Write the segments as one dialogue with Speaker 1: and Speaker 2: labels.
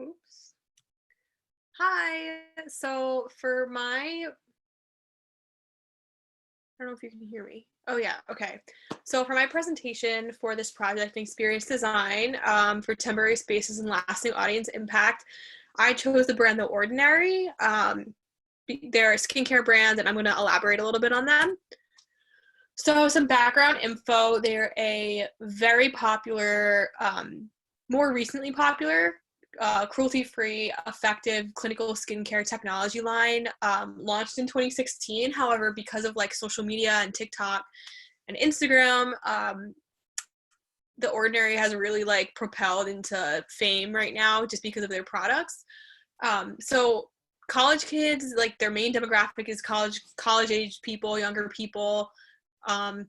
Speaker 1: Oops. Hi. So for my, I don't know if you can hear me. Oh yeah. Okay. So for my presentation for this project, experience design for temporary spaces and lasting audience impact, I chose the brand The Ordinary. They're a skincare brand, and I'm going to elaborate a little bit on them. So some background info: they're a very popular, more recently popular cruelty-free, effective clinical skincare technology line, launched in 2016. However, because of like social media and TikTok and Instagram, The Ordinary has really like propelled into fame right now just because of their products. So college kids, like their main demographic is college age people, younger people, um,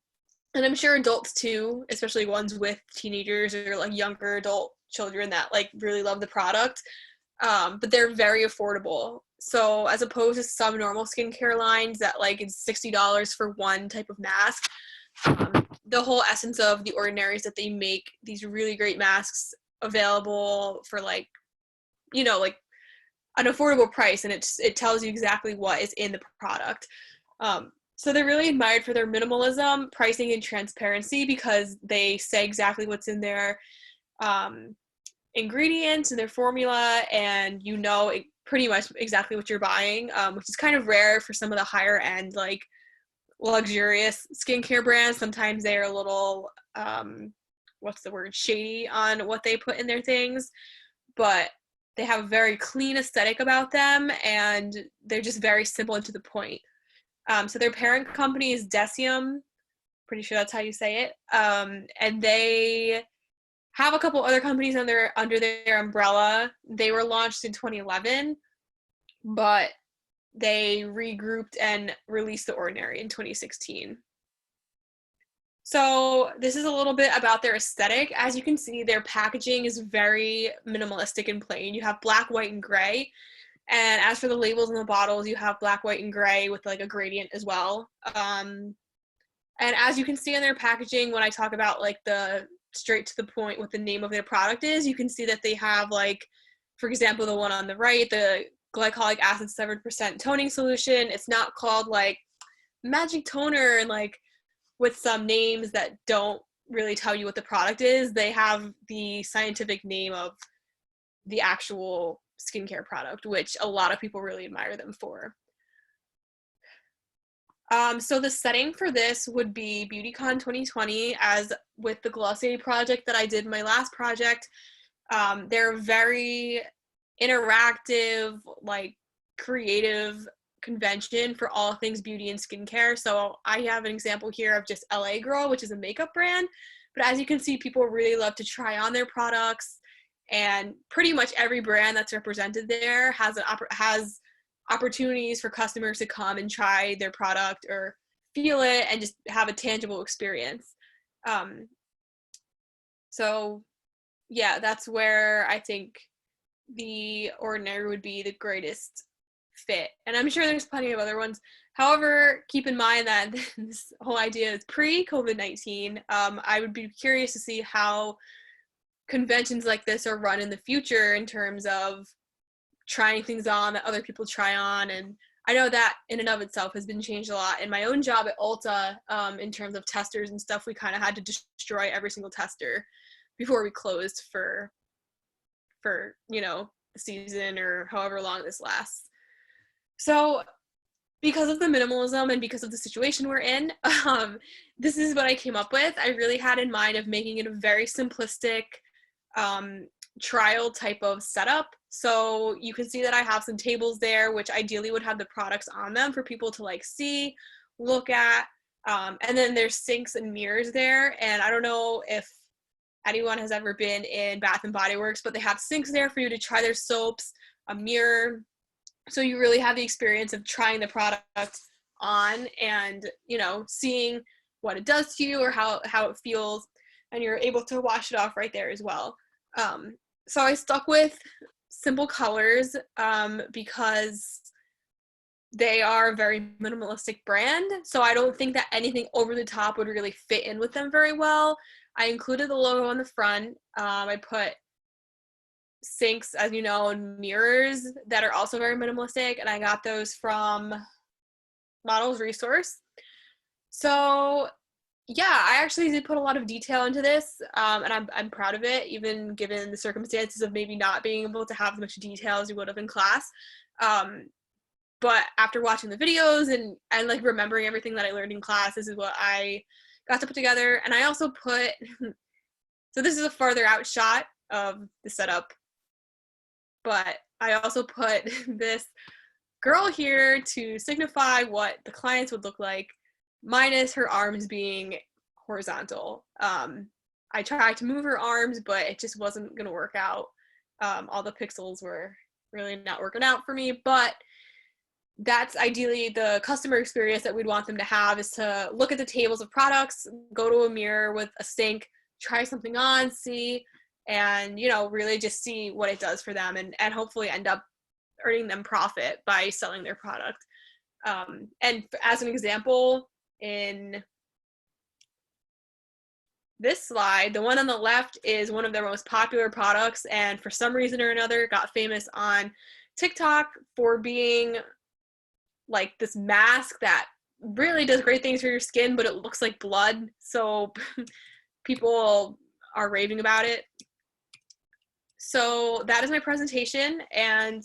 Speaker 1: and I'm sure adults too, especially ones with teenagers or like younger adult children that like really love the product. But they're very affordable. So as opposed to some normal skincare lines that like it's $60 for one type of mask, the whole essence of The Ordinary is that they make these really great masks available for like, like an affordable price, and it tells you exactly what is in the product. So they're really admired for their minimalism, pricing, and transparency because they say exactly what's in their um, ingredients and their formula, and pretty much exactly what you're buying, which is kind of rare for some of the higher end, like luxurious skincare brands. Sometimes they're a little, what's the word, shady on what they put in their things, but they have a very clean aesthetic about them, and they're just very simple and to the point. So their parent company is Decium, pretty sure that's how you say it, and they have a couple other companies under their umbrella. They were launched in 2011, but they regrouped and released The Ordinary in 2016. So this is a little bit about their aesthetic. As you can see, their packaging is very minimalistic and plain. You have black, white, and gray. And as for the labels and the bottles, you have black, white, and gray with like a gradient as well. And as you can see in their packaging, when I talk about like the straight to the point what the name of their product is, you can see that they have like, for example, the one on the right, the glycolic acid 7% toning solution. It's not called like magic toner and like with some names that don't really tell you what the product is. They have the scientific name of the actual skincare product, which a lot of people really admire them for. So the setting for this would be BeautyCon 2020, as with the Glossier project that I did, my last project. They're very interactive, like creative convention for all things beauty and skincare. So I have an example here of just LA Girl, which is a makeup brand. But as you can see, people really love to try on their products, and pretty much every brand that's represented there has opportunities for customers to come and try their product or feel it and just have a tangible experience. Um, so yeah, that's where I think The Ordinary would be the greatest fit. And I'm sure there's plenty of other ones. However, keep in mind that this whole idea is pre-COVID-19. I would be curious to see how conventions like this are run in the future in terms of trying things on that other people try on. And I know that in and of itself has been changed a lot. In my own job at Ulta, in terms of testers and stuff, we kind of had to destroy every single tester before we closed for the season or however long this lasts. So because of the minimalism and because of the situation we're in, this is what I came up with. I really had in mind of making it a very simplistic trial type of setup. So you can see that I have some tables there, which ideally would have the products on them for people to like see, look at. And then there's sinks and mirrors there. And I don't know if anyone has ever been in Bath and Body Works, but they have sinks there for you to try their soaps, a mirror. So you really have the experience of trying the product on and, seeing what it does to you or how it feels, and you're able to wash it off right there as well. So I stuck with simple colors because they are a very minimalistic brand. So I don't think that anything over the top would really fit in with them very well. I included the logo on the front. I put sinks, as you know, and mirrors that are also very minimalistic, and I got those from Models Resource. So yeah, I actually did put a lot of detail into this, and I'm proud of it, even given the circumstances of maybe not being able to have as much detail as you would have in class. But after watching the videos and like remembering everything that I learned in class, this is what I got to put together. And I also put, so this is a farther out shot of the setup, but I also put this girl here to signify what the clients would look like, minus her arms being horizontal. I tried to move her arms, but it just wasn't going to work out. All the pixels were really not working out for me, but that's ideally the customer experience that we'd want them to have, is to look at the tables of products, go to a mirror with a sink, try something on, see, and, you know, really just see what it does for them, and hopefully end up earning them profit by selling their product. And as an example, in this slide, the one on the left is one of their most popular products, and for some reason or another got famous on TikTok for being like this mask that really does great things for your skin, but it looks like blood. So people are raving about it. So that is my presentation, and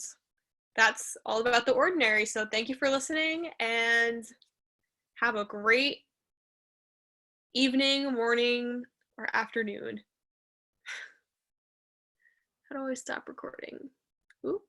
Speaker 1: that's all about The Ordinary. So thank you for listening, and have a great evening, morning, or afternoon. How do I stop recording? Oops.